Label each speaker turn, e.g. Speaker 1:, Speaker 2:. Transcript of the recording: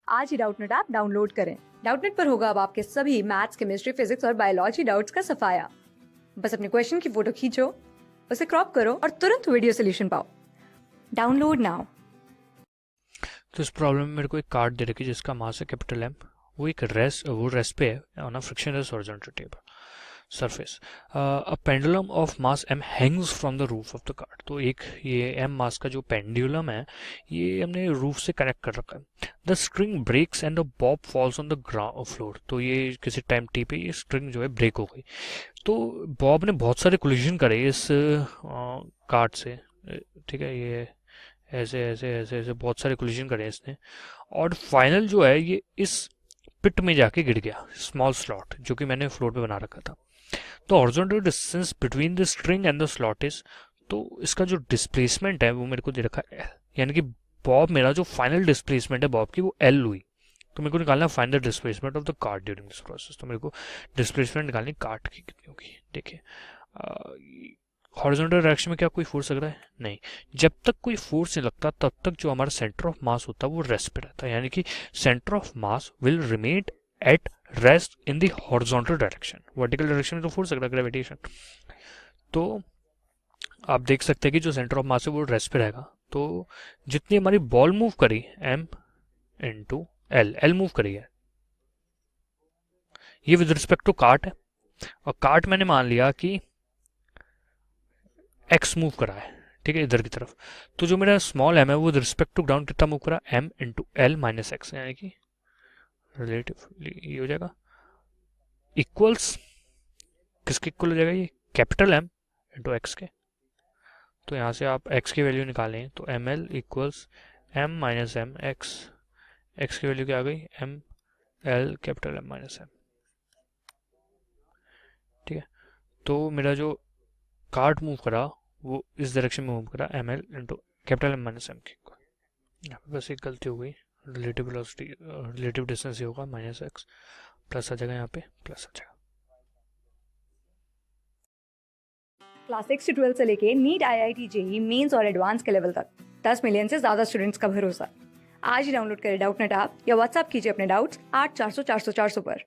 Speaker 1: आज ही Doubtnut app download करें। Doubtnut पर होगा अब आपके सभी मैथ्स, केमिस्ट्री, फिजिक्स और बायोलॉजी डाउट्स का सफाया। बस अपने क्वेश्चन की फोटो खींचो, उसे क्रॉप करो और तुरंत वीडियो सोल्यूशन पाओ। Download now.
Speaker 2: तो इस प्रॉब्लम में मेरे को एक कार्ड दे रखी है जिसका मास है कैपिटल एम। वो रेस्ट पे है on a frictionless horizontal table surface. A pendulum of mass M hangs from the roof of the cart. तो एक ये एम मास का जो पेंडुलम है ये हमने रूफ से कनेक्ट कर रखा है। The string breaks and the bob falls on the ground floor. तो ये किसी टाइम टी पे ये स्ट्रिंग जो है ब्रेक हो गई। तो बॉब ने बहुत सारे कोलिजन करे इस कार्ड से। ठीक है, ये ऐसे ऐसे ऐसे ऐसे बहुत सारे कोलिजन करे इसने, और फाइनल जो है ये इस पिट में जाके गिर गया, स्मॉल स्लॉट जो कि मैंने फ्लोर पे बना रखा था। तो horizontal distance between the string and the slot is, तो इसका जो डिस्प्लेसमेंट है वो मेरे को दे रखा है, यानी कि बॉब मेरा जो फाइनल डिस्प्लेसमेंट है बॉब की वो एल हुई। तो मेरे को निकालना final displacement of the card during this process. तो मेरे को डिस्प्लेसमेंट निकालनी कार्ड की कितनी होगी। देखिए, हॉरिजॉन्टल डायरेक्शन में क्या कोई फोर्स लग रहा है? नहीं। जब तक कोई फोर्स नहीं लगता तब तक जो हमारा सेंटर ऑफ मास होता है वो रेस्ट पे रहता है, यानी कि centre of mass will remain at rest in the horizontal direction. Vertical direction में तो फोर्स लग रहा है, ग्रेविटेशन। तो आप देख सकते हैं कि जो सेंटर ऑफ मास है वो रेस्ट पे रहेगा। तो जितनी हमारी बॉल मूव करी M into L, L move करी है, ये विद रिस्पेक्ट टू कार्ट है, और कार्ट मैंने मान लिया कि एक्स मूव करा है, ठीक है, इधर की तरफ। तो जो मेरा स्मॉल एम है वो रिस्पेक्ट टू ग्राउंड कितना मूव करा, M into L minus X, यानी कि रिलेटिवली ये हो जाएगा इक्वल्स, किसके इक्वल हो जाएगा, ये कैपिटल एम इंटू एक्स के। तो यहाँ से आप एक्स की वैल्यू निकालें तो M L equals M minus M X. X की वैल्यू क्या आ गई, M L capital M minus M. ठीक है, तो मेरा जो कार्ट मूव करा वो इस डायरेक्शन में मूव करा, M L into capital M minus M के। यहाँ पे बस एक गलती हो गई, रिलेटिव वेलोसिटी रिलेटिव डिस्टेंस ये होगा माइनस एक्स, प्लस आ जाएगा, यहाँ पे प्लस आ जाएगा।
Speaker 1: क्लास 6 से 12 से लेके नीट, IIT, जेईई मेंस और एडवांस के लेवल तक 10 मिलियन से ज्यादा स्टूडेंट्स का भरोसा। आज ही डाउनलोड करें डाउटनेट ऐप या व्हाट्सएप कीजिए अपने डाउट्स 8400 400 400 पर।